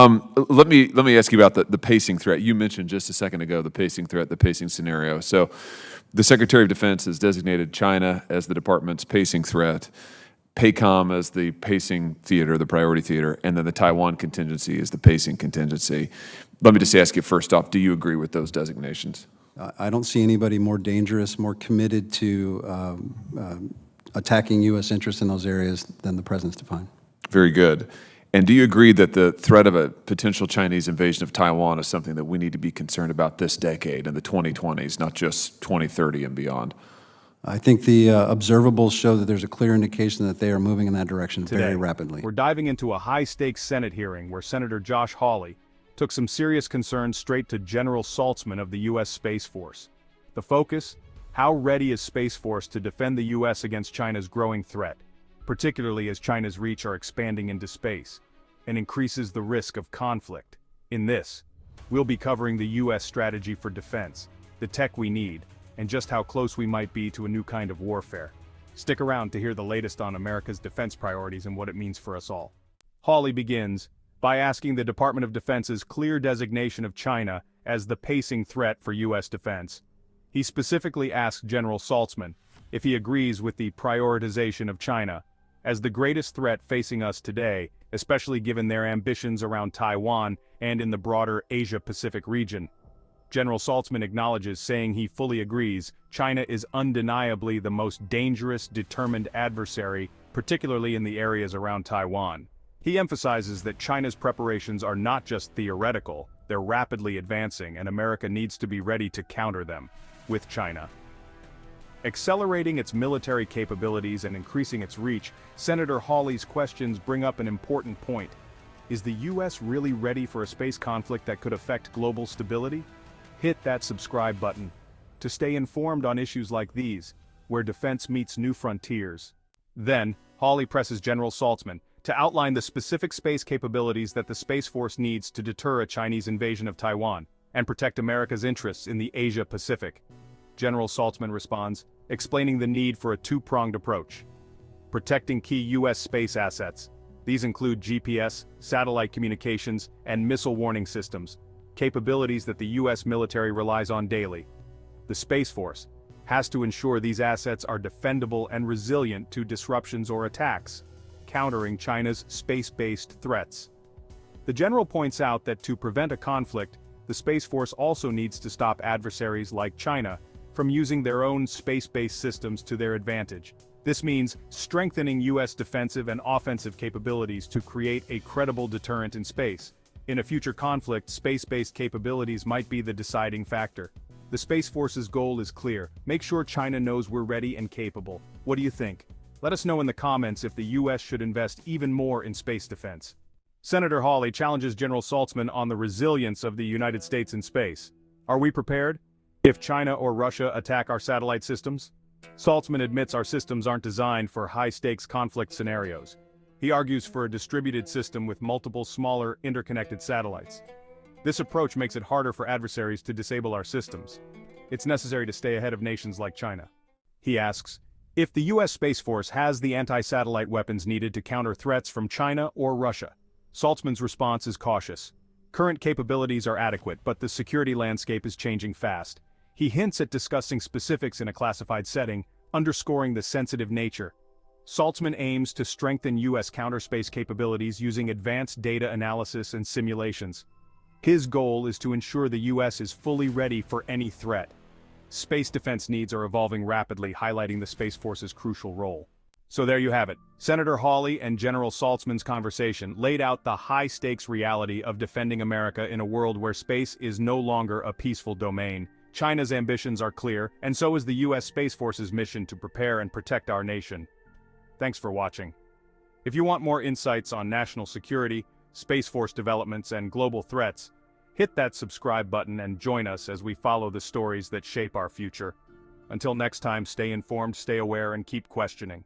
Let me ask you about the pacing threat. You mentioned just a second ago the pacing threat, the pacing scenario. So the Secretary of Defense has designated China as the department's pacing threat, PACOM as the pacing theater, the priority theater, and then the Taiwan contingency is the pacing contingency. Let me just ask you first off, do you agree with those designations? I don't see anybody more dangerous, more committed to attacking U.S. interests in those areas than the President's defined. Very good. And do you agree that the threat of a potential Chinese invasion of Taiwan is something that we need to be concerned about this decade in the 2020s, not just 2030 and beyond? I think the observables show that there's a clear indication that they are moving in that direction very rapidly. We're diving into a high-stakes Senate hearing where Senator Josh Hawley took some serious concerns straight to General Saltzman of the U.S. Space Force. The focus? How ready is Space Force to defend the U.S. against China's growing threat, particularly as China's reach are expanding into space and increases the risk of conflict? In this, we'll be covering the U.S. strategy for defense, the tech we need, and just how close we might be to a new kind of warfare. Stick around to hear the latest on America's defense priorities and what it means for us all. Hawley begins by asking the Department of Defense's clear designation of China as the pacing threat for U.S. defense. He specifically asked General Saltzman if he agrees with the prioritization of China as the greatest threat facing us today, especially given their ambitions around Taiwan and in the broader Asia-Pacific region. General Saltzman acknowledges, saying he fully agrees, China is undeniably the most dangerous, determined adversary, particularly in the areas around Taiwan. He emphasizes that China's preparations are not just theoretical, they're rapidly advancing, and America needs to be ready to counter them with China. Accelerating its military capabilities and increasing its reach, Senator Hawley's questions bring up an important point. Is the U.S. really ready for a space conflict that could affect global stability? Hit that subscribe button to stay informed on issues like these, where defense meets new frontiers. Then, Hawley presses General Saltzman to outline the specific space capabilities that the Space Force needs to deter a Chinese invasion of Taiwan and protect America's interests in the Asia-Pacific. General Saltzman responds, explaining the need for a two-pronged approach. Protecting key U.S. space assets. These include GPS, satellite communications, and missile warning systems, capabilities that the U.S. military relies on daily. The Space Force has to ensure these assets are defendable and resilient to disruptions or attacks, countering China's space-based threats. The general points out that to prevent a conflict, the Space Force also needs to stop adversaries like China from using their own space-based systems to their advantage. This means strengthening U.S. defensive and offensive capabilities to create a credible deterrent in space. In a future conflict, space-based capabilities might be the deciding factor. The Space Force's goal is clear: make sure China knows we're ready and capable. What do you think? Let us know in the comments if the U.S. should invest even more in space defense. Senator Hawley challenges General Saltzman on the resilience of the United States in space. Are we prepared if China or Russia attack our satellite systems? Saltzman admits our systems aren't designed for high-stakes conflict scenarios. He argues for a distributed system with multiple smaller, interconnected satellites. This approach makes it harder for adversaries to disable our systems. It's necessary to stay ahead of nations like China. He asks if the U.S. Space Force has the anti-satellite weapons needed to counter threats from China or Russia. Saltzman's response is cautious. Current capabilities are adequate, but the security landscape is changing fast. He hints at discussing specifics in a classified setting, underscoring the sensitive nature. Saltzman aims to strengthen U.S. counterspace capabilities using advanced data analysis and simulations. His goal is to ensure the U.S. is fully ready for any threat. Space defense needs are evolving rapidly, highlighting the Space Force's crucial role. So there you have it. Senator Hawley and General Saltzman's conversation laid out the high-stakes reality of defending America in a world where space is no longer a peaceful domain. China's ambitions are clear, and so is the U.S. Space Force's mission to prepare and protect our nation. Thanks for watching. If you want more insights on national security, Space Force developments, and global threats, hit that subscribe button and join us as we follow the stories that shape our future. Until next time, stay informed, stay aware, and keep questioning.